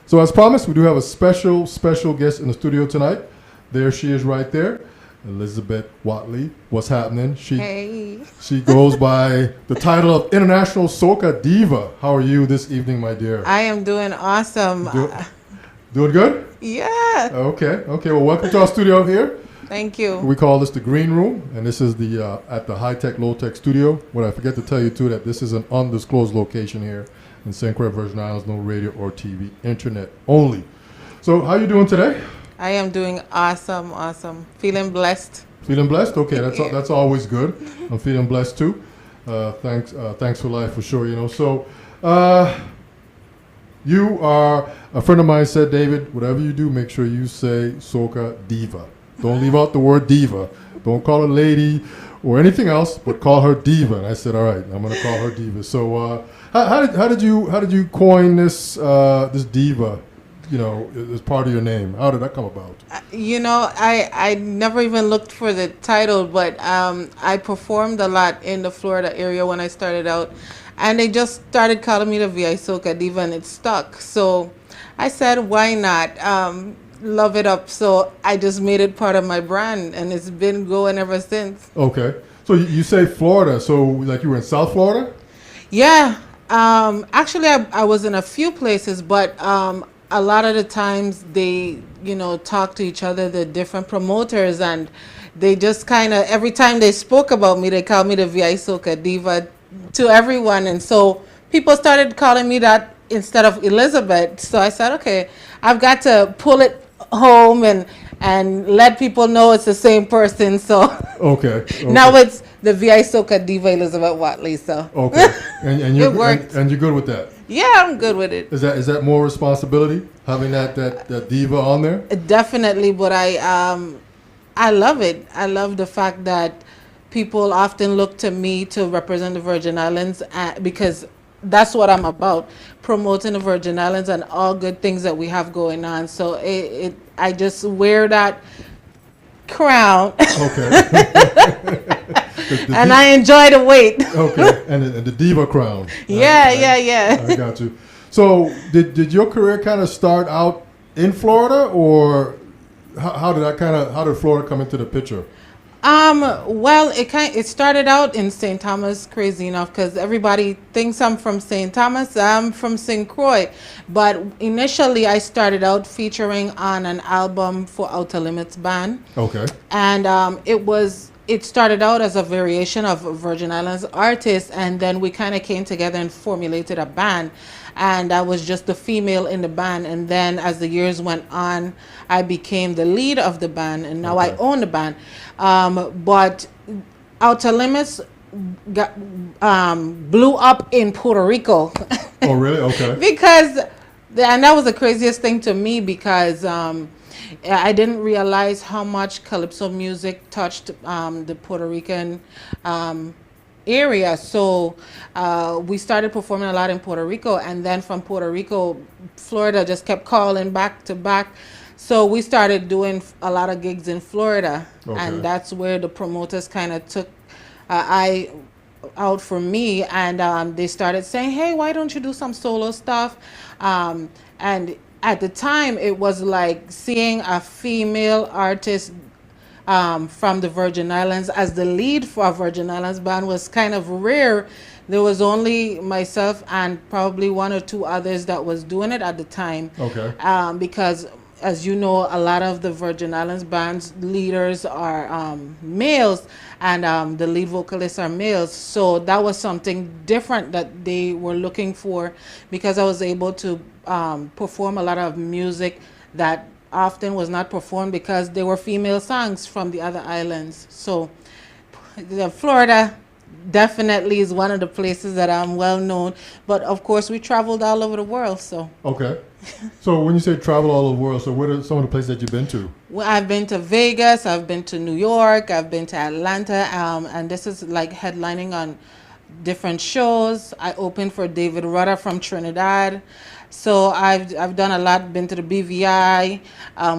So as promised, we do have a special guest in the studio tonight. There she is right there, Elizabeth Watley. What's happening? She goes by the title of International Soca Diva. How are you this evening, my dear? I am doing awesome. Doing good? Yeah. Okay. Well, welcome to our studio here. Thank you. We call this the Green Room, and this is the at the High Tech Low Tech Studio. What I forget to tell you too, that this is an undisclosed location here in St. Croix, Virgin Islands. No radio or TV, internet only. So, how you doing today? I am doing awesome. Feeling blessed. Feeling blessed? Okay, that's always good. I'm feeling blessed too. Thanks for life for sure. You know, so you are a friend of mine said, David, whatever you do, make sure you say Soca Diva. Don't leave out the word diva. Don't call her lady or anything else, but call her diva. And I said, all right, I'm going to call her diva. So how did you coin this this diva? You know, as part of your name. How did that come about? You know, I never even looked for the title, but I performed a lot in the Florida area when I started out, and they just started calling me the VI Soca Diva, and it stuck. So I said, why not? Love it up. So I just made it part of my brand, and it's been going ever since. Okay. So you say Florida, so like you were in South Florida? Yeah. Actually, I was in a few places, but a lot of the times they, talk to each other, the different promoters, and they just kind of, every time they spoke about me, they called me the VI Soca Diva to everyone. And so people started calling me that instead of Elizabeth. So I said, okay, I've got to pull it home and let people know it's the same person. So okay. Now it's the VI Soca Diva Elizabeth Watley. So okay, and it worked. And you're good with that. Yeah, I'm good with it. Is that more responsibility having that diva on there? Definitely, but I love it. I love the fact that people often look to me to represent the Virgin Islands because that's what I'm about, promoting the Virgin Islands and all good things that we have going on. So I just wear that crown. Okay. And I enjoy the weight. Okay, and the diva crown. Yeah. I got you. So did your career kind of start out in Florida, or how did Florida come into the picture? Well, it started out in St. Thomas, crazy enough, because everybody thinks I'm from St. Thomas. I'm from St. Croix, but initially I started out featuring on an album for Outer Limits band. Okay. And it started out as a variation of Virgin Islands artists, and then we kind of came together and formulated a band. And I was just the female in the band. And then as the years went on, I became the lead of the band, and now I own the band. But Outer Limits blew up in Puerto Rico. Oh, really? Okay. And that was the craziest thing to me because I didn't realize how much calypso music touched the Puerto Rican area. So we started performing a lot in Puerto Rico, and then from Puerto Rico, Florida just kept calling back to back. So we started doing a lot of gigs in Florida, and that's where the promoters kind of took out for me, and they started saying, hey, why don't you do some solo stuff? And at the time, it was like seeing a female artist from the Virgin Islands as the lead for a Virgin Islands band was kind of rare. There was only myself and probably one or two others that was doing it at the time. Okay. Because, as you know, a lot of the Virgin Islands bands leaders are males, and the lead vocalists are males. So that was something different that they were looking for, because I was able to perform a lot of music that often was not performed because they were female songs from the other islands. So Florida definitely is one of the places that I'm well known, but of course we traveled all over the world. So okay. So when you say travel all over the world, so what are some of the places that you've been to? Well, I've been to Vegas, I've been to New York, I've been to Atlanta, and this is like headlining on different shows. I opened for David Rudder from Trinidad. So I've done a lot, been to the BVI.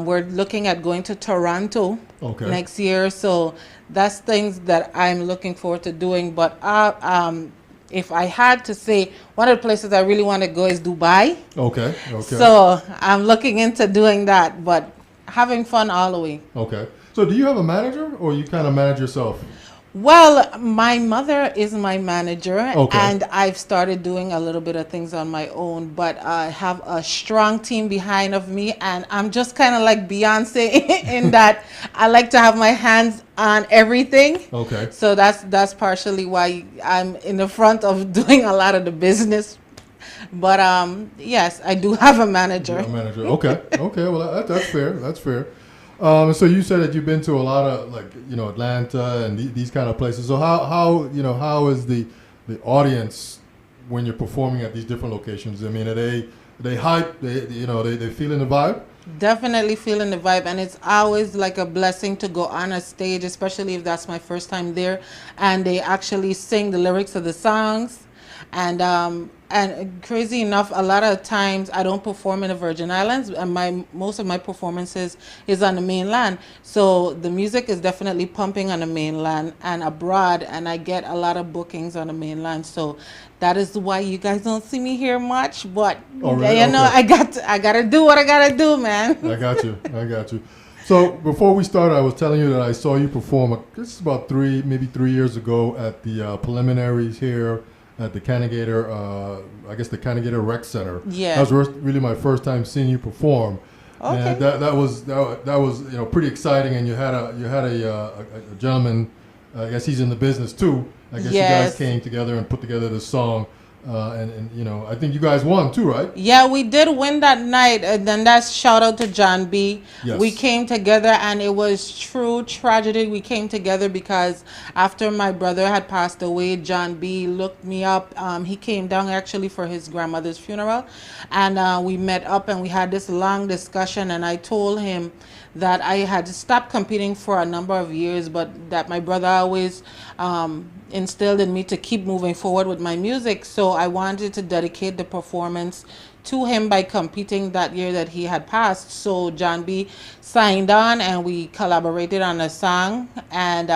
We're looking at going to Toronto next year. So that's things that I'm looking forward to doing. But if I had to say, one of the places I really want to go is Dubai. Okay. Okay. So I'm looking into doing that, but having fun all the way. Okay. So do you have a manager, or you kind of manage yourself? Well, my mother is my manager, Okay. and I've started doing a little bit of things on my own, but I have a strong team behind of me, and I'm just kind of like Beyonce in that I like to have my hands on everything. Okay. So that's partially why I'm in the front of doing a lot of the business. But yes, I do have a manager. A manager. Okay. Okay. Well, that's fair. That's fair. So you said that you've been to a lot of, like, Atlanta and these kind of places. So how is the audience when you're performing at these different locations? I mean, are they hype? They feeling the vibe? Definitely feeling the vibe, and it's always like a blessing to go on a stage, especially if that's my first time there, and they actually sing the lyrics of the songs. And crazy enough, a lot of times I don't perform in the Virgin Islands, and most of my performances is on the mainland. So the music is definitely pumping on the mainland and abroad, and I get a lot of bookings on the mainland. So that is why you guys don't see me here much. But really? I gotta do what I gotta do, man. I got you. I got you. So before we started, I was telling you that I saw you perform. This is about maybe 3 years ago at the preliminaries here at the Cannegator, I guess the Cannegator Rec Center. Yeah. That was really my first time seeing you perform. Okay. And that was pretty exciting. And you had a gentleman, I guess he's in the business too. I guess Yes. you guys came together and put together this song. And I think you guys won too, right? Yeah, we did win that night, and then that's shout out to John B. Yes. We came together, and it was true tragedy. We came together because after my brother had passed away, John B. looked me up. He came down actually for his grandmother's funeral, and we met up and we had this long discussion, and I told him that I had stopped competing for a number of years, but that my brother always instilled in me to keep moving forward with my music. So I wanted to dedicate the performance to him by competing that year that he had passed. So John B signed on, and we collaborated on a song, and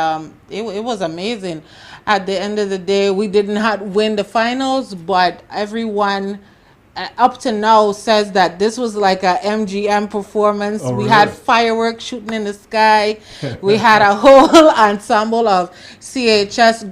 it was amazing. At the end of the day, we did not win the finals, but everyone up to now says that this was like a MGM performance. Oh, we really? had fireworks shooting in the sky. We had a whole ensemble of CHS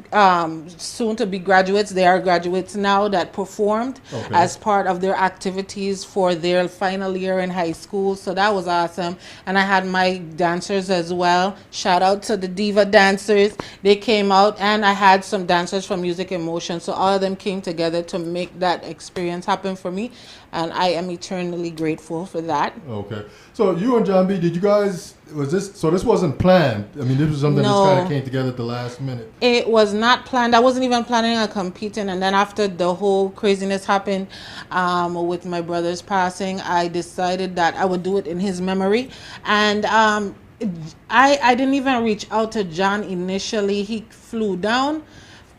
soon to be graduates. They are graduates now that performed Okay. as part of their activities for their final year in high school. So that was awesome. And I had my dancers as well. Shout out to the Diva dancers. They came out, and I had some dancers from Music in Motion. So all of them came together to make that experience happen for me, and I am eternally grateful for that. Okay. So you and John B, this wasn't planned? I mean, this was something that No. just kind of came together at the last minute. It was not planned. I wasn't even planning on competing, and then after the whole craziness happened with my brother's passing, I decided that I would do it in his memory. And I didn't even reach out to John initially. He flew down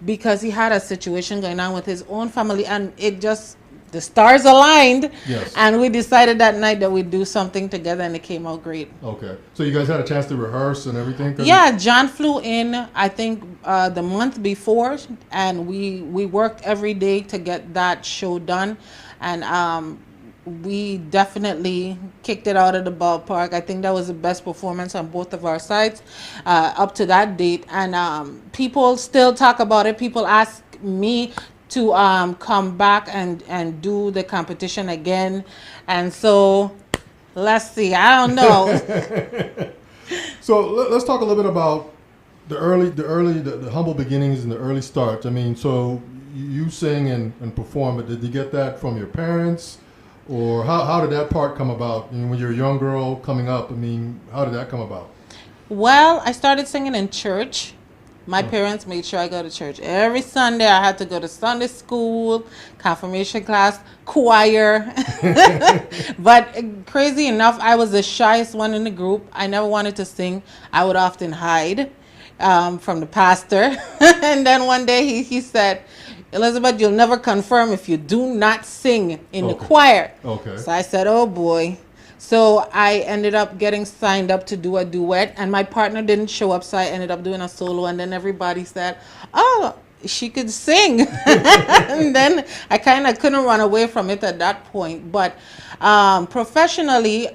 because he had a situation going on with his own family, and the stars aligned. Yes. And we decided that night that we'd do something together, and it came out great. Okay. So you guys had a chance to rehearse and everything? Yeah, John flew in, I think, the month before, and we worked every day to get that show done. And we definitely kicked it out of the ballpark. I think that was the best performance on both of our sides up to that date. And people still talk about it. People ask me to come back and do the competition again. And so let's see. I don't know. So let's talk a little bit about the humble beginnings and the early starts. I mean, so you sing and perform, but did you get that from your parents? Or how did that part come about? I mean, when you're a young girl coming up, I mean, how did that come about? Well, I started singing in church. My parents made sure I go to church every Sunday. I had to go to Sunday school, confirmation class, choir. But crazy enough, I was the shyest one in the group. I never wanted to sing. I would often hide from the pastor. And then one day he said, "Elizabeth, you'll never confirm if you do not sing in the choir." Okay. So I said, oh boy. So I ended up getting signed up to do a duet, and my partner didn't show up, so I ended up doing a solo. And then everybody said, "Oh, she could sing. And then I kind of couldn't run away from it at that point. But professionally,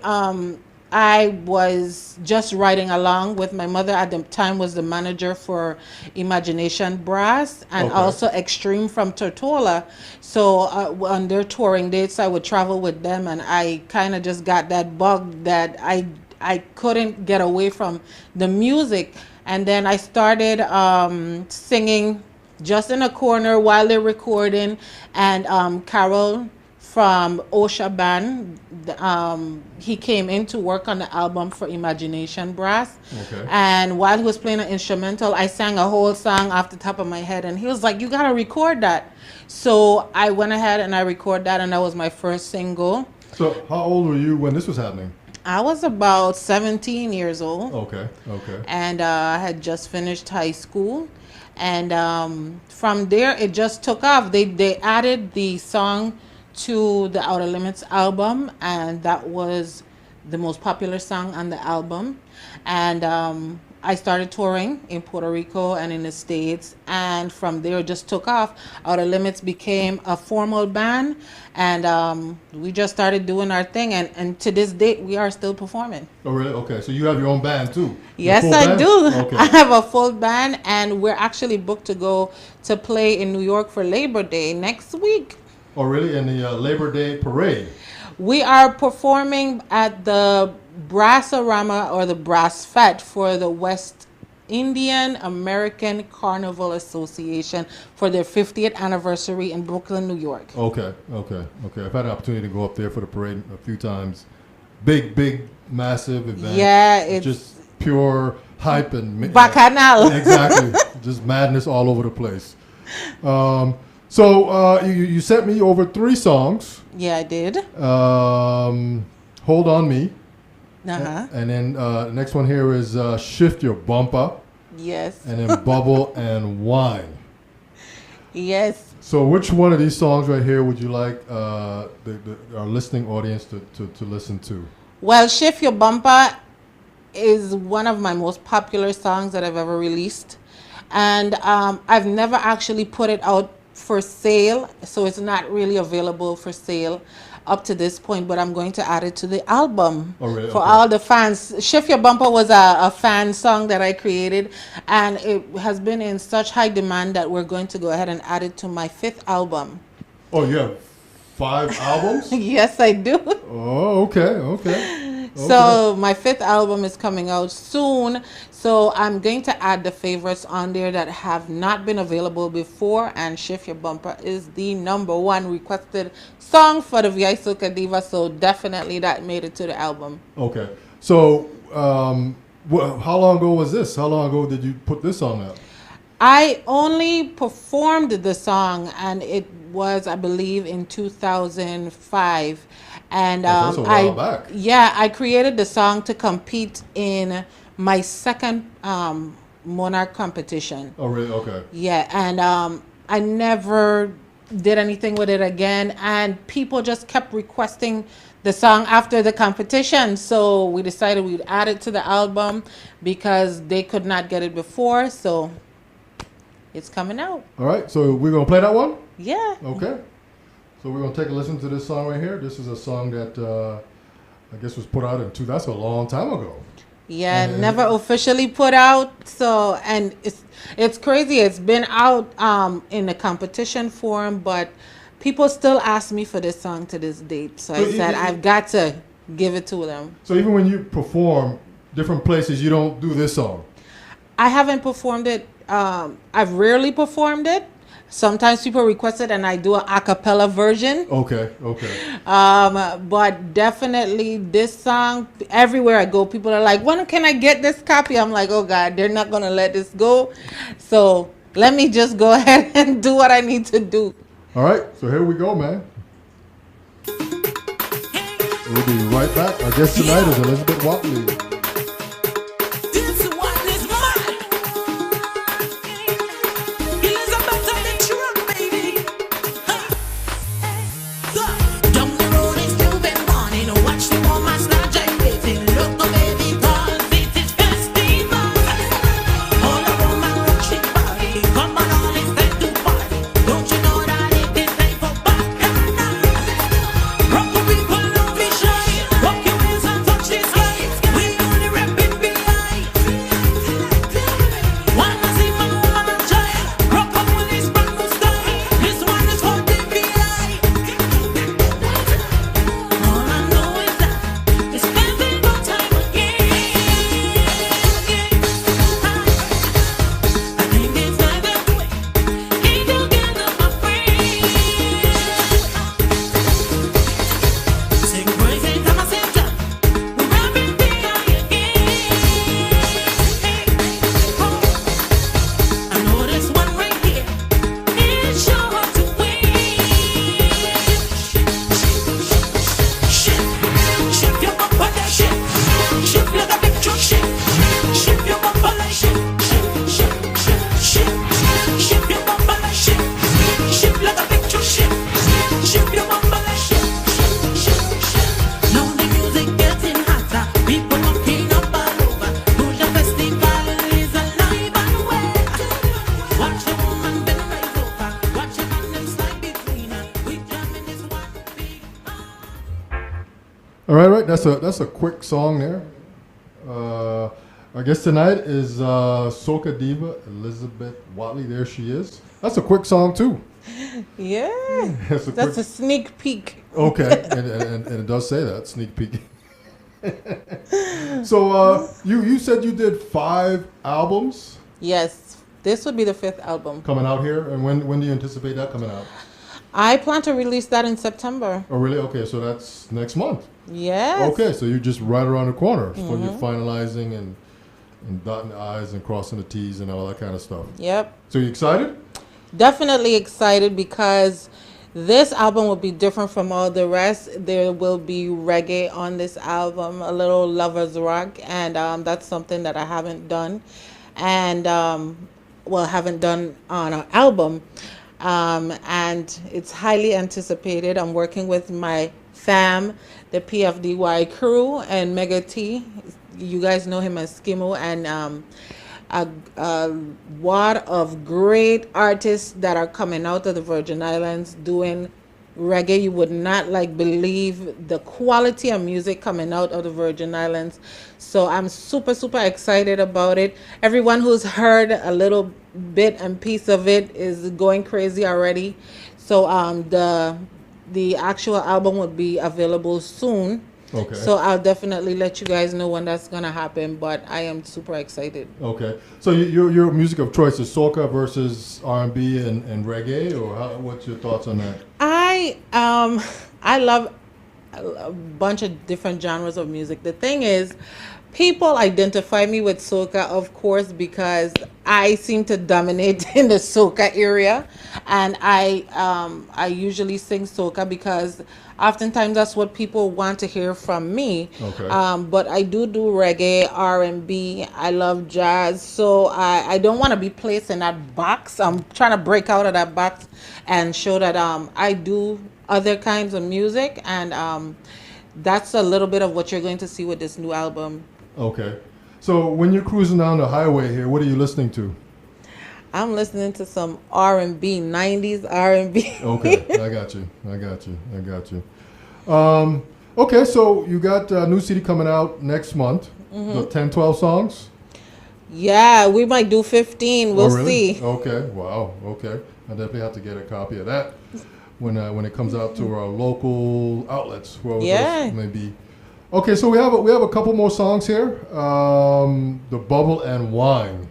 I was just riding along with my mother at the time was the manager for Imagination Brass and Okay. also Extreme from Tortola. So on their touring dates, I would travel with them, and I kind of just got that bug that I couldn't get away from the music. And then I started singing just in a corner while they're recording. And Carol from OSHA Band, he came in to work on the album for Imagination Brass. Okay. And while he was playing an instrumental, I sang a whole song off the top of my head. And he was like, you got to record that. So I went ahead and I recorded that, and that was my first single. So how old were you when this was happening? I was about 17 years old. Okay. Okay. And I had just finished high school. And from there, it just took off. They added the song to the Outer Limits album, and that was the most popular song on the album. And I started touring in Puerto Rico and in the States, and from there it just took off. Outer Limits became a formal band, and we just started doing our thing, and to this date we are still performing. Oh, really? Okay. So you have your own band too? Yes, Your full I band? do. Okay. I have a full band, and we're actually booked to go to play in New York for Labor Day next week. Oh, really? In the Labor Day parade? We are performing at the Brassarama or the Brass Fete for the West Indian American Carnival Association for their 50th anniversary in Brooklyn, New York. Okay. Okay. Okay. I've had an opportunity to go up there for the parade a few times. Big, massive event. Yeah, it's just pure hype and bacchanal. Exactly. Just madness all over the place. So you sent me over 3 songs. Yeah, I did. Hold On Me. Uh-huh. And then next one here is Shift Your Bumper. Yes. And then Bubble and Wine. Yes. So which one of these songs right here would you like our listening audience to listen to? Well, Shift Your Bumper is one of my most popular songs that I've ever released. And I've never actually put it out for sale, so it's not really available for sale up to this point, but I'm going to add it to the album. Oh, really? For Okay. all the fans. Shift Your Bumper was a fan song that I created, and it has been in such high demand that we're going to go ahead and add it to my 5th album. Oh, you have 5 albums? Yes, I do. Oh, okay. So my 5th album is coming out soon. So I'm going to add the favorites on there that have not been available before. And Shift Your Bumper is the #1 requested song for the VI Soca Diva. So definitely that made it to the album. Okay. So how long ago was this? How long ago did you put this song out? I only performed the song, and it was, I believe, in 2005. And That's a while back. Yeah, I created the song to compete in my 2nd Monarch competition. Oh, really? Okay. Yeah, and I never did anything with it again, and people just kept requesting the song after the competition, so we decided we'd add it to the album because they could not get it before, so it's coming out. All right. So we're going to play that one? Yeah. Okay. So we're going to take a listen to this song right here. This is a song that I guess was put out in that's a long time ago. Yeah, never officially put out. So, and it's crazy. It's been out in a competition form, but people still ask me for this song to this date. So I said I've got to give it to them. So even when you perform different places, you don't do this song? I haven't performed it. I've rarely performed it. Sometimes people request it and I do an a cappella version. Okay. But definitely this song, everywhere I go, people are like, when can I get this copy? I'm like, oh God, they're not going to let this go. So let me just go ahead and do what I need to do. All right. So here we go, man. We'll be right back. Our guest tonight is Elizabeth Watley. Come on, all is All right. That's a quick song there. Our guest tonight is Soca Diva Elizabeth Watley. There she is. That's a quick song too. Yeah. That's a sneak peek. Okay, and it does say that, sneak peek. So you said you did 5 albums? Yes, this would be the 5th album. Coming out here, and when do you anticipate that coming out? I plan to release that in September. Oh, really? Okay, so that's next month. Yes. Okay, so you're just right around the corner. So you're finalizing and dotting the I's and crossing the T's and all that kind of stuff. Yep. So you excited? Definitely excited because this album will be different from all the rest. There will be reggae on this album, a little lovers rock, and that's something that I haven't done, and haven't done on an album, and it's highly anticipated. I'm working with my fam, the PFDY crew, and Mega T. You guys know him as Skimo, and a lot of great artists that are coming out of the Virgin Islands doing reggae. You would not believe the quality of music coming out of the Virgin Islands. So I'm super excited about it. Everyone who's heard a little bit and piece of it is going crazy already. So the actual album will be available soon. Okay. So I'll definitely let you guys know when that's gonna happen. But I am super excited. Okay. So your music of choice is soca versus R&B and reggae, or what's your thoughts on that? I love a bunch of different genres of music. The thing is, people identify me with soca, of course, because I seem to dominate in the soca area, and I usually sing soca because oftentimes that's what people want to hear from me. Okay. But I do reggae, R&B. I love jazz, so I don't want to be placed in that box. I'm trying to break out of that box and show that I do other kinds of music, and that's a little bit of what you're going to see with this new album. Okay. So when you're cruising down the highway here, what are you listening to? I'm listening to some R&B, 90s R&B. Okay, I got you. Okay, so you got a new CD coming out next month. The 10, 12 songs? Yeah, we might do 15. We'll really? see. Okay, wow, okay. I definitely have to get a copy of that when it comes out to our local outlets. Yeah. Maybe. Okay, so we have a couple more songs here. The Bubble and Wine.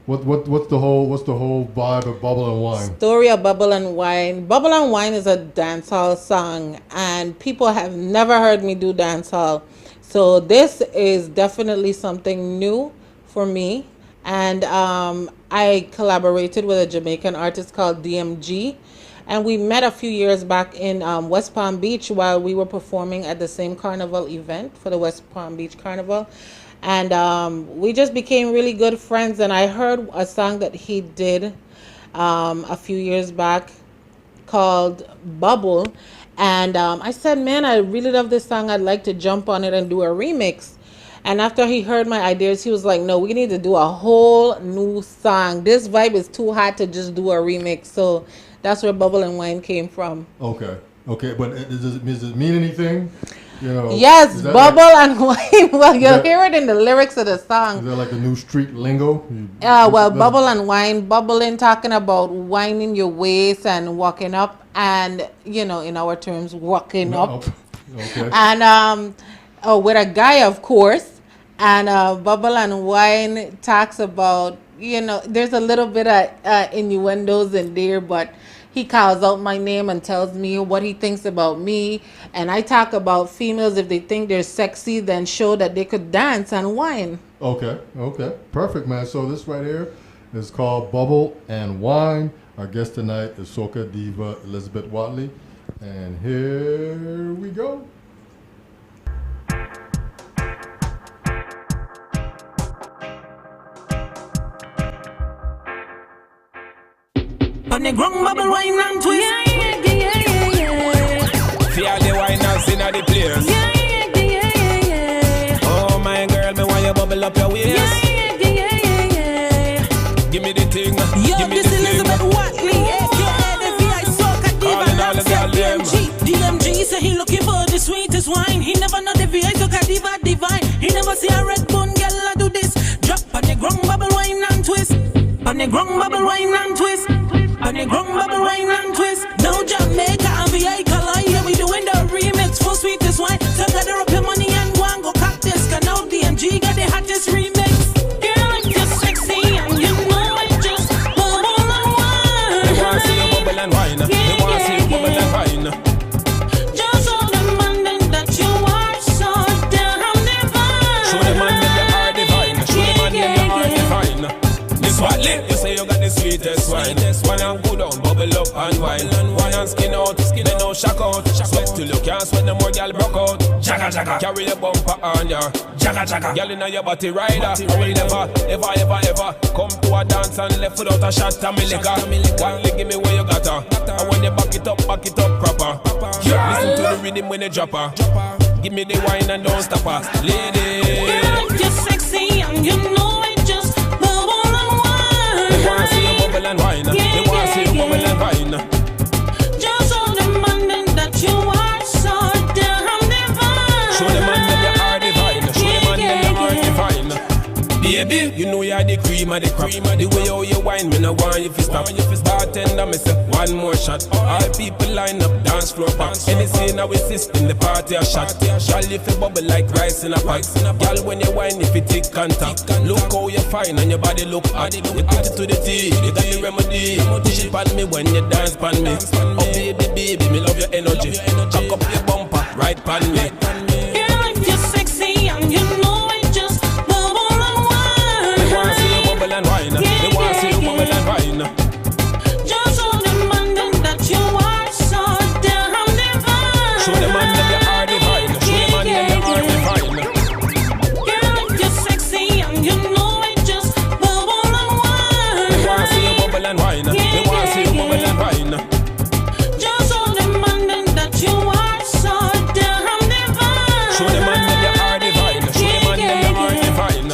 What's the whole vibe of Bubble and Wine? Story of Bubble and Wine. Bubble and Wine is a dancehall song, and people have never heard me do dancehall. So this is definitely something new for me. And I collaborated with a Jamaican artist called DMG, and we met a few years back in West Palm Beach while we were performing at the same carnival event for the West Palm Beach Carnival. And we just became really good friends, and I heard a song that he did a few years back called Bubble, and I said, man, I really love this song. I'd like to jump on it and do a remix. And after he heard my ideas, he was like, no, we need to do a whole new song. This vibe is too hot to just do a remix. So that's where Bubble and Wine came from. Okay, but does it mean anything? You know, yes, Bubble and Wine. Well, you'll hear it in the lyrics of the song. Is that like a new street lingo? Bubble and wine, bubbling, talking about winding your waist and walking up, and in our terms, walking up. Okay. And with a guy, of course. And Bubble and Wine talks about, there's a little bit of innuendos in there, but he calls out my name and tells me what he thinks about me. And I talk about females, if they think they're sexy, then show that they could dance and wine. Okay. Perfect, man. So this right here is called Bubble and Wine. Our guest tonight is Soca Diva Elizabeth Watley. And here we go. On the ground bubble wine and twist. See how the wine now in the place. Oh my girl, me want you bubble up your waist. Give me the thing. Yo, this is Elizabeth Watley, aka the VI Soca Diva. DMG say he looking for the sweetest wine. He never know the VI, Soca Diva divine. He never see a red bone girl a do this. Drop on the ground, bubble wine and twist. On the ground, bubble wine and twist. On the ground, bubble wine and twist. Now Jamaica and VI color, yeah, we doing the remix for sweetest wine. So gather up your money and go and go cut this. Cause now DMG got the hottest remix. Girl, if you're sexy and you know it, just bubble and wine. They wanna see you bubble and wine. They wanna see you bubble and wine. Just show them man that you are so damn divine. Show them man that you are divine. Show them man that you are divine. This Watley, you say you got the sweetest wine. One and go down, bubble up and wine. One and skin out, then no shock out. Sweat till you can't sweat no more, girl broke out. Jagga jagga, carry your bumper on ya. Jagga jagga, girl inna your body rider. Will never, ever come to a dance and left without a shot of me liquor. One leg give me where you got her, and when you back it up proper. Listen to the rhythm when you drop her. Give me the wine and don't stop her, lady. Girl, you're sexy and you know it, just bubble and wine. They wanna see you bubble and wine. They wanna see you bubble and wine. Just show them man that you are so damn divine. Show them man that you are divine. Show them man that you are divine. Baby, you know you're the cream of the crop. The way how you wine, me no want you to stop. Bartender, me say one more shot. All people line up, dance floor pop. Any scene now we system, the party a shot. Girl, if you bubble like rice in a pot. Girl, when you wine, if you take contact. Look how you fine and your body look hot. You put it to the T, you got the remedy. Push it on me when you dance pan me. Oh baby, me love your energy. Cock up your bumper, right pan me. Girl, if you're sexy and you know it, just bubble and wine. They wanna see you bubble and wine. They wanna see you bubble and wine. Just show them man that you are so damn divine. Show them man that you are divine. Show them man that you are divine. Girl, if you're sexy and you know it, just bubble and wine. They wanna see you bubble and wine. They wanna see you bubble and wine. Just show them man that you are so damn divine. Show them man that you are divine. Show them man that you are divine.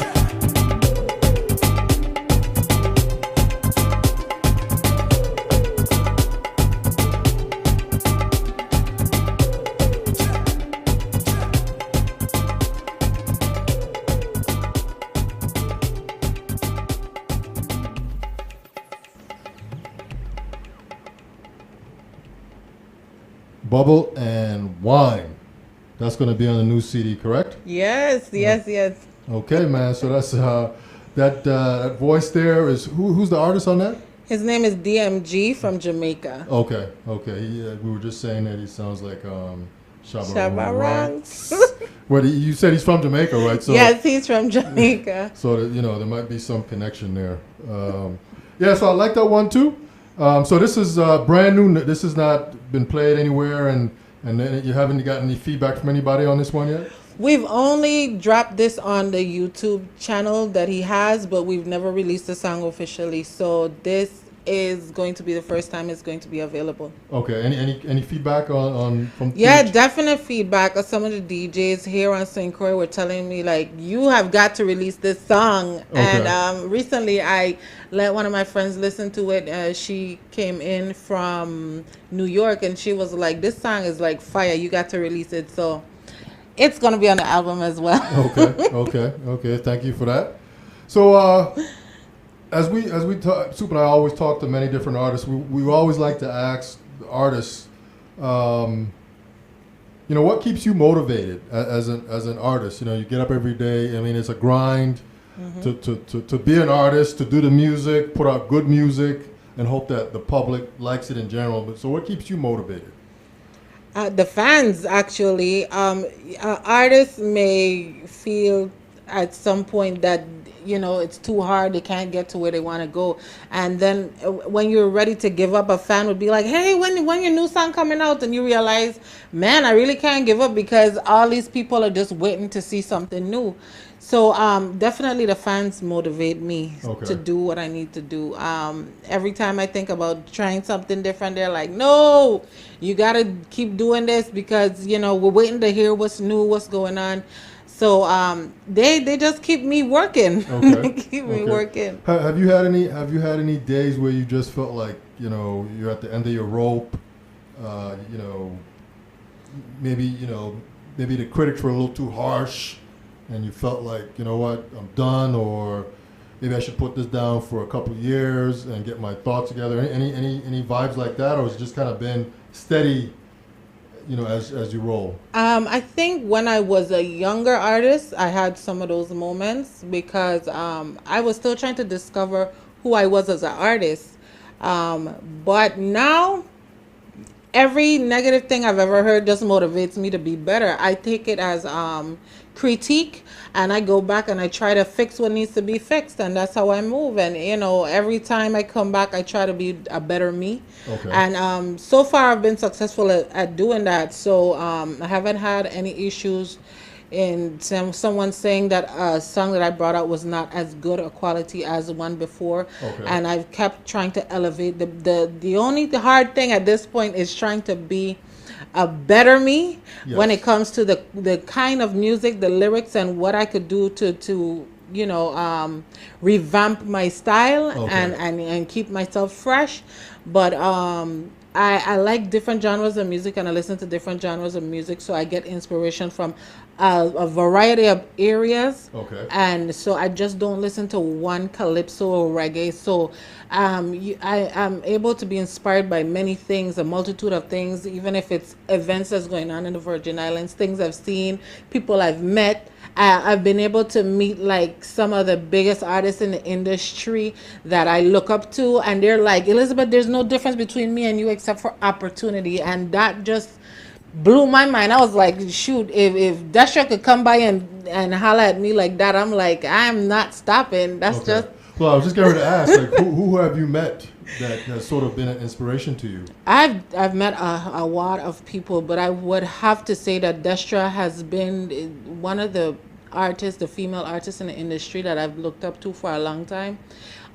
Bubble and Wine. That's going to be on the new CD, correct? Yes. Okay, man. So that's that voice there is who's the artist on that? His name is DMG from Jamaica. Okay. We were just saying that he sounds like Shabba Shabba Ranks. Ranks. Well, you said he's from Jamaica, right? So, Yes, he's from Jamaica. So that, there might be some connection there. Yeah, so I like that one too. So this is brand new. This has not been played anywhere, and then you haven't gotten any feedback from anybody on this one yet? We've only dropped this on the YouTube channel that he has, but we've never released the song officially. So this is going to be the first time it's going to be available. Okay. Any feedback on from? Yeah, definite feedback. Some of the DJs here on St. Croix were telling me like, you have got to release this song. Okay. And recently I let one of my friends listen to it. She came in from New York and she was like, this song is like fire. You got to release it. So it's gonna be on the album as well. Okay. Thank you for that. So as we talk, Soup and I always talk to many different artists. We always like to ask the artists, what keeps you motivated as an artist? You get up every day. I mean, it's a grind to be an artist, to do the music, put out good music, and hope that the public likes it in general. But so, what keeps you motivated? The fans, actually. Artists may feel at some point that it's too hard, they can't get to where they want to go, and then when you're ready to give up, a fan would be like, hey, when your new song coming out? And you realize, man, I really can't give up because all these people are just waiting to see something new. So definitely the fans motivate me to do what I need to do. Every time I think about trying something different, they're like, no, you gotta keep doing this because we're waiting to hear what's new, what's going on. So they just keep me working. Okay. Keep me working. Have you had any days where you just felt like you're at the end of your rope? Maybe maybe the critics were a little too harsh, and you felt like, you know what, I'm done, or maybe I should put this down for a couple of years and get my thoughts together? Any vibes like that, or has it just kind of been steady, you know, as you roll? I think when I was a younger artist, I had some of those moments because I was still trying to discover who I was as an artist. But now, every negative thing I've ever heard just motivates me to be better. I take it as critique, and I go back and I try to fix what needs to be fixed, and that's how I move. And you know, every time I come back, I try to be a better me. Okay. And so far, I've been successful at doing that. So I haven't had any issues in someone saying that a song that I brought out was not as good a quality as the one before. Okay. And I've kept trying to elevate. The only hard thing at this point is trying to be a better me. Yes. When it comes to the kind of music, the lyrics, and what I could do to you know, revamp my style. Okay. and keep myself fresh. But I like different genres of music, and I listen to different genres of music, so I get inspiration from a variety of areas. Okay. And so I just don't listen to one calypso or reggae. So I am able to be inspired by many things, a multitude of things, even if it's events that's going on in the Virgin Islands, things I've seen, people I've met. I've been able to meet like some of the biggest artists in the industry that I look up to, and they're like, Elizabeth, there's no difference between me and you except for opportunity. And that just blew my mind. I was like, shoot, if Destra could come by and holler at me like that, I'm like, I'm not stopping. That's Okay. just... Well, I was just going to ask, like, who have you met that has sort of been an inspiration to you? I've met a lot of people, but I would have to say that Destra has been one of the artists, the female artists in the industry that I've looked up to for a long time.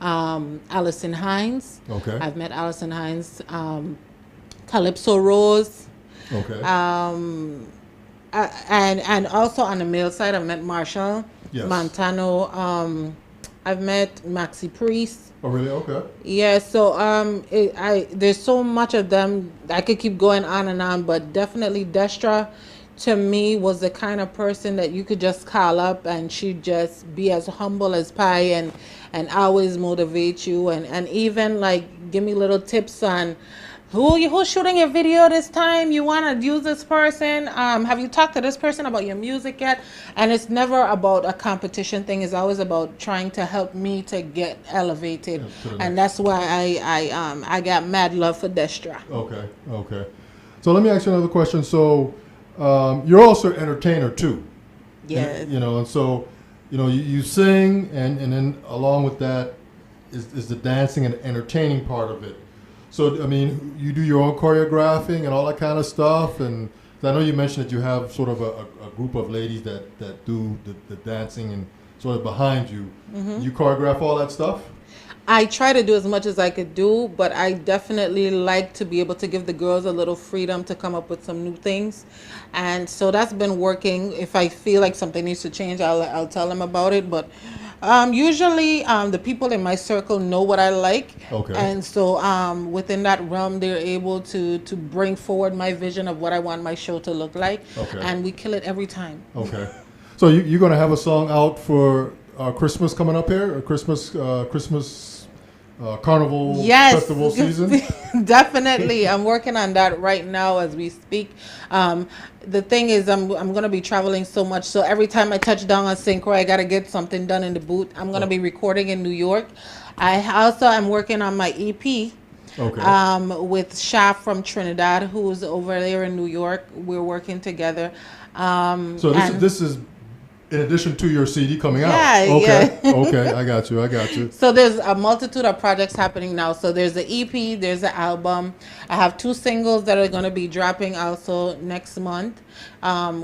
Alison Hines. Okay. I've met Alison Hines. Calypso Rose. Okay. And also on the male side, I've met Marshall. Yes. Montano. I've met Maxi Priest. Oh, really? Okay. Yeah, so there's so much of them. I could keep going on and on, but definitely Destra, to me, was the kind of person that you could just call up and she'd just be as humble as pie and always motivate you and even like give me little tips on who's shooting your video this time. You want to use this person? Have you talked to this person about your music yet? And it's never about a competition thing. It's always about trying to help me to get elevated. Yeah, and that's why I got mad love for Destra. Okay. So let me ask you another question. So you're also an entertainer too. Yes. And, you know, and so, you know, you sing, and then along with that is the dancing and entertaining part of it. So, I mean, you do your own choreographing and all that kind of stuff. And I know you mentioned that you have sort of a group of ladies that do the dancing and sort of behind you. Mm-hmm. You choreograph all that stuff? I try to do as much as I could do, but I definitely like to be able to give the girls a little freedom to come up with some new things. And so that's been working. If I feel like something needs to change, I'll tell them about it. But usually the people in my circle know what I like. Okay. And so within that realm, they're able to bring forward my vision of what I want my show to look like. Okay. And we kill it every time. Okay. So you're going to have a song out for Christmas coming up here? Or Christmas Carnival Festival season? Definitely. I'm working on that right now as we speak. The thing is, I'm going to be traveling so much, so every time I touch down on Synchro, I got to get something done in the booth. I'm going to be recording in New York. I also am working on my EP. Okay. With Shaf from Trinidad, who's over there in New York. We're working together. So this is in addition to your CD coming out. Okay. Okay, I got you. So there's a multitude of projects happening now. So there's the EP, there's the album. I have 2 singles that are going to be dropping also next month,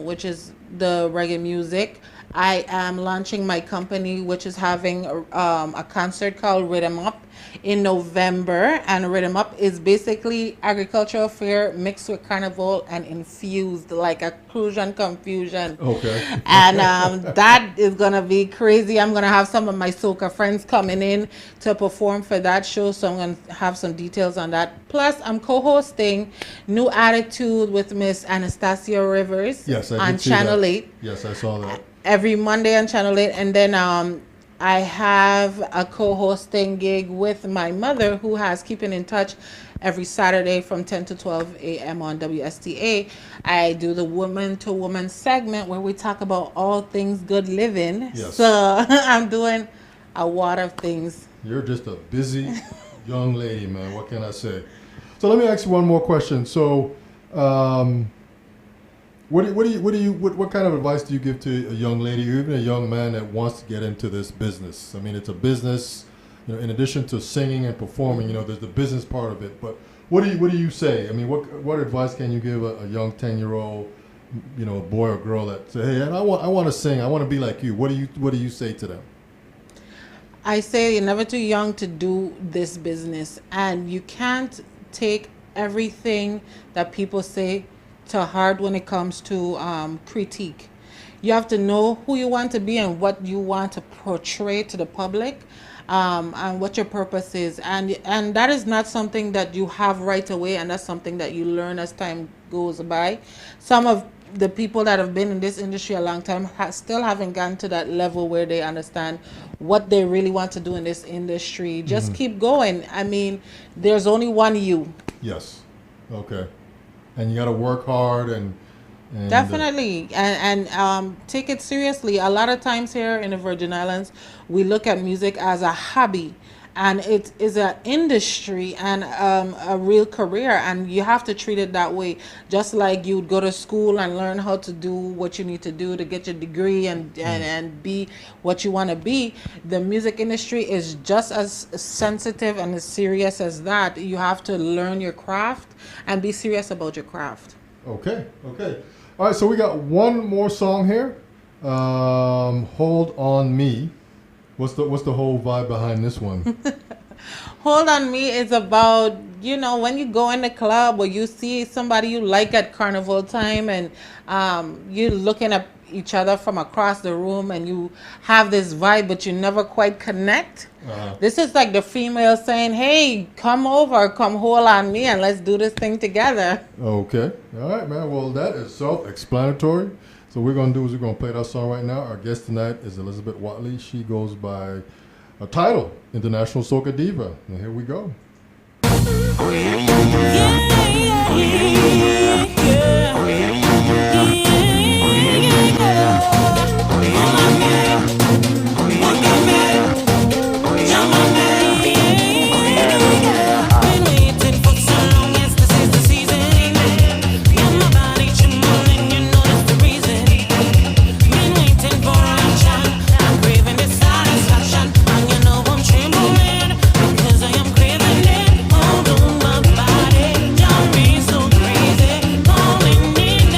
which is the reggae music. I am launching my company, which is having a concert called Rhythm Up in November. And Rhythm Up is basically agricultural fair mixed with carnival and infused like a Crucian confusion. Okay. And that is going to be crazy. I'm going to have some of my soca friends coming in to perform for that show. So I'm going to have some details on that. Plus, I'm co-hosting New Attitude with Miss Anastasia Rivers Yes, I on did see Channel that. 8. Yes, I saw that. Every Monday on Channel 8. And then I have a co-hosting gig with my mother, who has Keeping in Touch every Saturday from 10 to 12 a.m. on WSTA. I do the woman to woman segment where we talk about all things good living. Yes. So I'm doing a lot of things. You're just a busy young lady, man. What can I say? So let me ask you one more question. So, what kind of advice do you give to a young lady or even a young man that wants to get into this business? I mean, it's a business. You know, in addition to singing and performing, you know, there's the business part of it. But what do you say? I mean, what advice can you give a young 10-year-old, you know, boy or girl that say, hey, I want to sing, I want to be like you? What do you say to them? I say you're never too young to do this business, and you can't take everything that people say to heart when it comes to critique. You have to know who you want to be and what you want to portray to the public, and what your purpose is, and that is not something that you have right away, and that's something that you learn as time goes by. Some of the people that have been in this industry a long time still haven't gotten to that level where they understand what they really want to do in this industry. Just keep going. I mean, there's only one you. Yes. Okay. And you got to work hard and Definitely, and take it seriously. A lot of times here in the Virgin Islands, we look at music as a hobby, and it is an industry and a real career, and you have to treat it that way. Just like you'd go to school and learn how to do what you need to do to get your degree and be what you want to be. The music industry is just as sensitive and as serious as that. You have to learn your craft and be serious about your craft. Okay. All right, so we got one more song here. Hold On Me. What's the whole vibe behind this one? Hold On Me is about, you know, when you go in the club or you see somebody you like at carnival time, and you're looking at each other from across the room and you have this vibe but you never quite connect. This is like the female saying, hey, come over, come hold on me, and let's do this thing together. Okay. All right, man. Well, that is self-explanatory. So what we're going to do is we're going to play that song right now. Our guest tonight is Elizabeth Watley. She goes by a title, International Soca Diva. And here we go. Don't be so crazy, falling in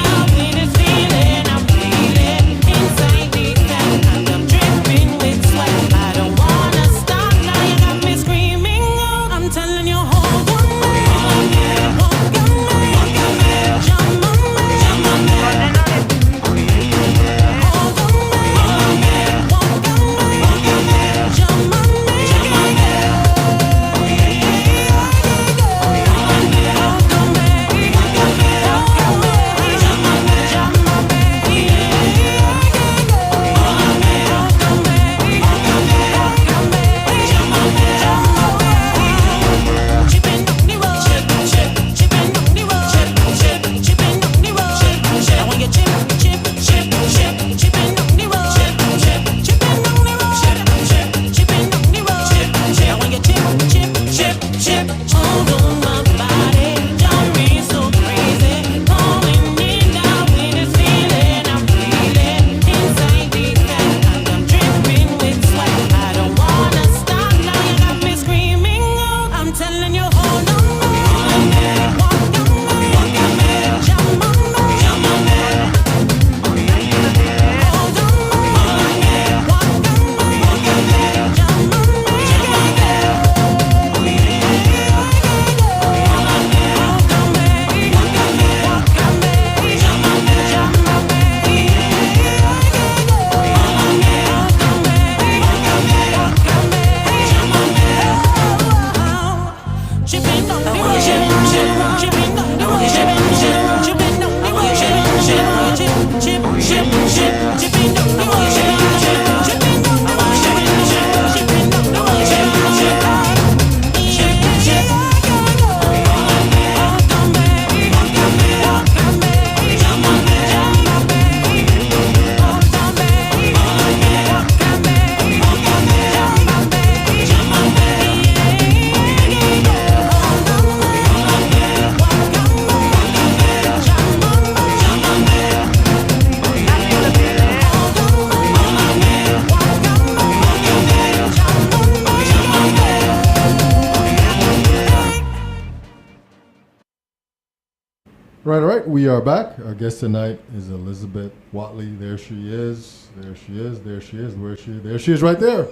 Right, all right. We are back. Our guest tonight is Elizabeth Watley. There she is. There she is. There she is. Where is she? There she is right there.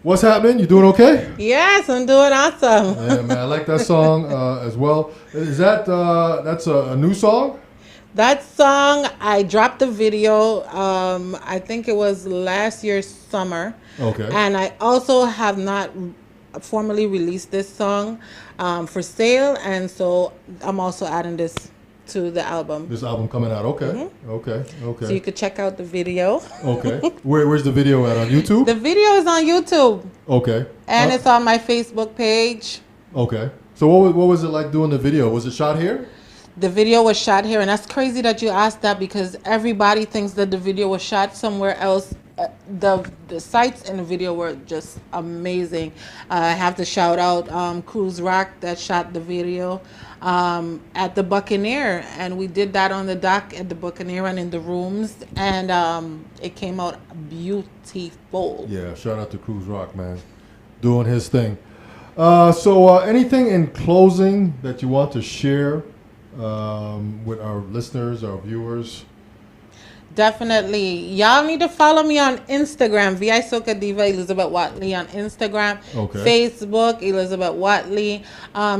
What's happening? You doing okay? Yes, I'm doing awesome. Yeah, man. I like that song as well. Is that that's a new song? That song, I dropped the video, I think it was last year's summer. Okay. And I also have not formally released this song for sale. And so I'm also adding this to the album. This album coming out. Okay. Okay. Okay. So you could check out the video. Okay. Where's the video at? On YouTube? The video is on YouTube. Okay. And it's on my Facebook page. Okay. So what was it like doing the video? Was it shot here? The video was shot here, and that's crazy that you asked that because everybody thinks that the video was shot somewhere else. The sights in the video were just amazing. I have to shout out Cruz Rock that shot the video at the Buccaneer, and we did that on the dock at the Buccaneer and in the rooms, and it came out beautiful. Yeah, shout out to Cruz Rock, man, doing his thing. So anything in closing that you want to share with our listeners, our viewers? Definitely. Y'all need to follow me on Instagram, VI Soca Diva Elizabeth Watley on Instagram. Okay. Facebook, Elizabeth Watley.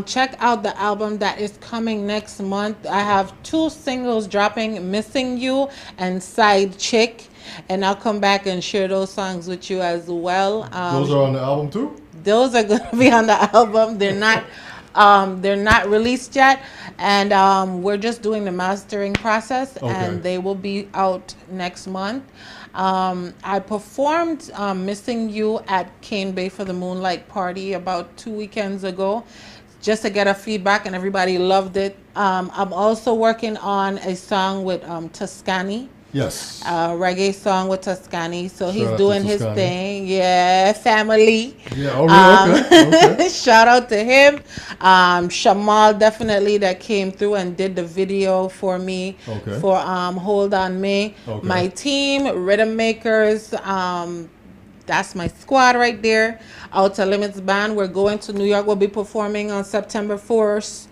Check out the album that is coming next month. I have 2 singles dropping, Missing You and Side Chick. And I'll come back and share those songs with you as well. Those are on the album too? Those are going to be on the album. They're not released yet, and we're just doing the mastering process, and they will be out next month. I performed Missing You at Cane Bay for the Moonlight Party about 2 weekends ago, just to get a feedback, and everybody loved it. I'm also working on a song with Toscani. Yes. Reggae song with Toscani. So he's Shout out doing to his Toscani. thing. Yeah, family. Yeah, oh, really? Okay. Shout out to him. Shamal definitely that came through and did the video for me for Hold On Me. Okay. My team, Rhythm Makers, that's my squad right there. Outer Limits Band, we're going to New York. We'll be performing on September 4th,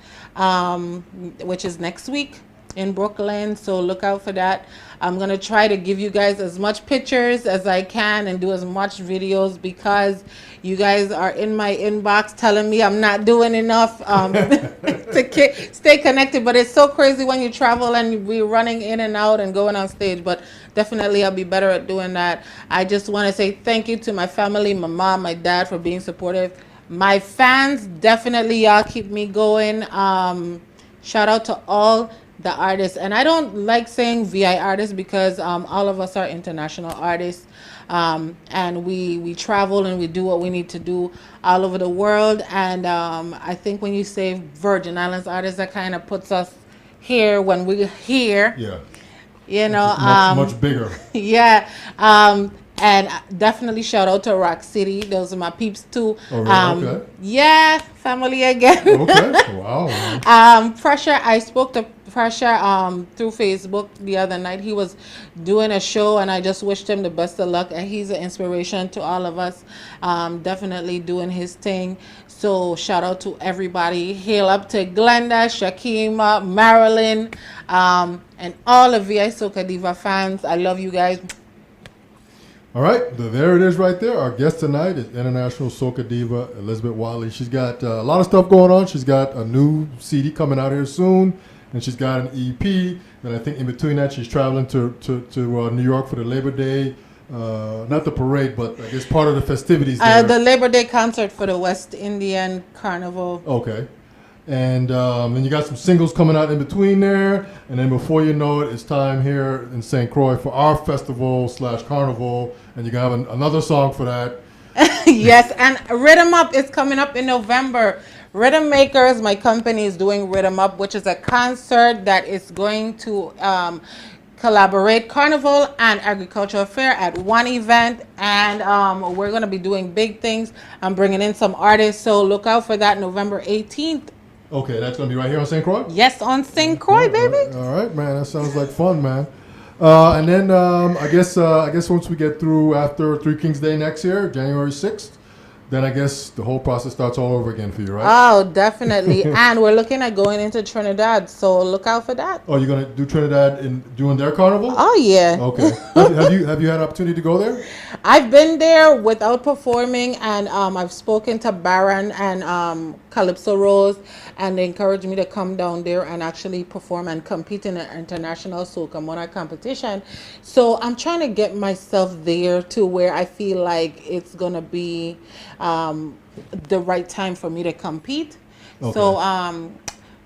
which is next week in Brooklyn, so look out for that. I'm gonna try to give you guys as much pictures as I can and do as much videos because you guys are in my inbox telling me I'm not doing enough to stay connected, but it's so crazy when you travel and we're running in and out and going on stage, but definitely I'll be better at doing that. I just want to say thank you to my family, my mom, my dad for being supportive. My fans, definitely y'all keep me going. Shout out to all the artists, and I don't like saying VI artists because all of us are international artists, and we travel and we do what we need to do all over the world, and I think when you say Virgin Islands artists, that kind of puts us here when we're here. Yeah. You know, much bigger. Yeah. And definitely shout out to Rock City. Those are my peeps too. Oh, really? Okay. Yeah, family again. Okay. Wow. Pressure, I spoke to Pressure through Facebook the other night. He was doing a show and I just wished him the best of luck, and he's an inspiration to all of us. Definitely doing his thing. So shout out to everybody. Hail up to Glenda, Shakima, Marilyn, and all of VI Soca Diva fans. I love you guys. All right, there it is right there. Our guest tonight is international soca diva Elizabeth Watley. She's got a lot of stuff going on. She's got a new CD coming out here soon, and she's got an EP. And I think in between that, she's traveling to New York for the Labor Day, not the parade, but I guess part of the festivities there. The Labor Day concert for the West Indian Carnival. Okay. And then you got some singles coming out in between there. And then before you know it, it's time here in St. Croix for our festival / carnival. And you're going to have another song for that. Yes, and Rhythm Up is coming up in November. Rhythm Makers, my company, is doing Rhythm Up, which is a concert that is going to collaborate carnival and agricultural fair at one event. And we're going to be doing big things. I'm bringing in some artists, so look out for that November 18th. Okay, that's going to be right here on St. Croix? Yes, on St. Croix, baby. All right, man. That sounds like fun, man. And then I guess once we get through after Three Kings Day next year, January 6th, then I guess the whole process starts all over again for you, right? Oh, definitely. And we're looking at going into Trinidad, so look out for that. Oh, you're gonna do Trinidad doing their carnival? Oh, yeah. Okay. have you had an opportunity to go there? I've been there without performing, and I've spoken to Baron and Calypso Rose, and they encouraged me to come down there and actually perform and compete in an international soca monarch competition. So I'm trying to get myself there to where I feel like it's gonna be the right time for me to compete. Okay. So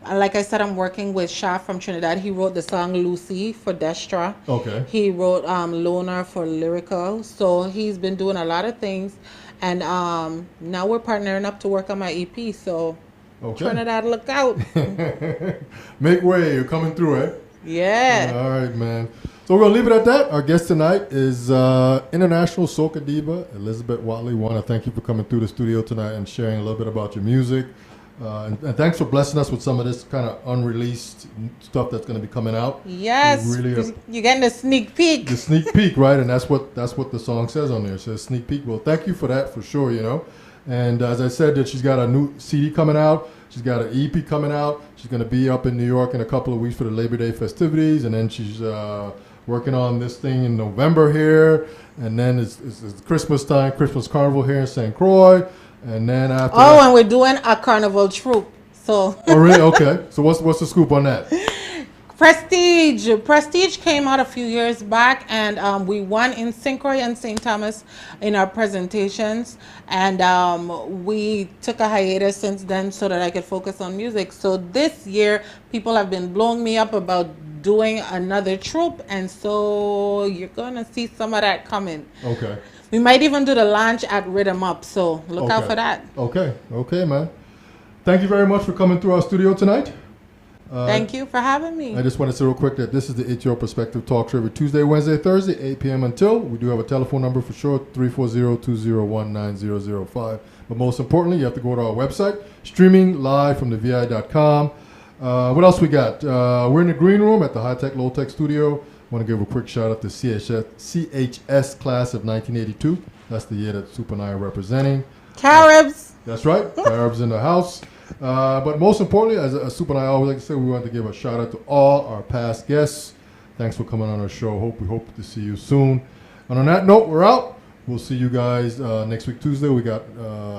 like I said, I'm working with Shah from Trinidad. He wrote the song Lucy for Destra. Okay. He wrote Loner for Lyrical. So he's been doing a lot of things. And now we're partnering up to work on my EP. So Trinidad, look out. Make way. You're coming through, eh? Yeah. All right, man. So we're going to leave it at that. Our guest tonight is international soca diva Elizabeth Watley. We want to thank you for coming through the studio tonight and sharing a little bit about your music. And thanks for blessing us with some of this kind of unreleased stuff that's going to be coming out. Yes, really you're getting a sneak peek. The sneak peek, right? And that's what the song says on there. It says sneak peek. Well, thank you for that, for sure, you know. And as I said, that she's got a new CD coming out. She's got an EP coming out. She's going to be up in New York in a couple of weeks for the Labor Day festivities. And then she's working on this thing in November here. And then it's Christmas time, Christmas Carnival here in St. Croix. And then after that, and we're doing a carnival troupe. So oh, really? Okay. So what's the scoop on that? Prestige came out a few years back, and we won in St. Croix and St. Thomas in our presentations. And we took a hiatus since then so that I could focus on music. So this year, people have been blowing me up about doing another troupe, and so you're gonna see some of that coming. Okay. We might even do the launch at Rhythm Up, so look out for that. Okay, man. Thank you very much for coming through our studio tonight. Thank you for having me. I just want to say real quick that this is the It's Your Perspective talk show every Tuesday, Wednesday, Thursday, 8 p.m. until. We do have a telephone number for sure, 340-201-9005. But most importantly, you have to go to our website, streaming live from thevi.com. What else we got? We're in the green room at the High Tech, Low Tech studio. I want to give a quick shout out to CHS class of 1982. That's the year that Super and I are representing. Caribs. That's right. Caribs in the house. But most importantly, as Super and I always like to say, we want to give a shout out to all our past guests. Thanks for coming on our show. We hope to see you soon. And on that note, we're out. We'll see you guys next week, Tuesday. We got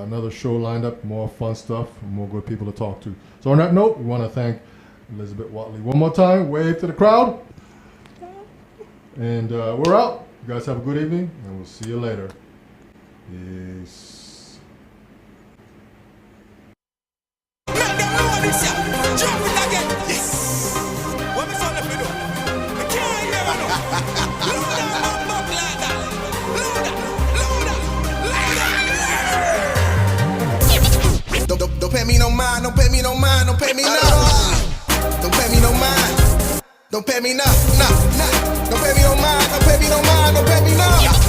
another show lined up, more fun stuff, more good people to talk to. So on that note, we want to thank Elizabeth Watley one more time. Wave to the crowd. And we're out. You guys have a good evening, and we'll see you later. Peace. Make them know this, yeah. Jump it again. Yes. What we saw the video? The can't never know. Load up, like that. Load up. Don't pay me no mind. Don't pay me no mind. Don't pay me no. Don't pay me no mind. Don't pay me no. Don't pay me no mind. Don't pay me no mind. Don't pay me no.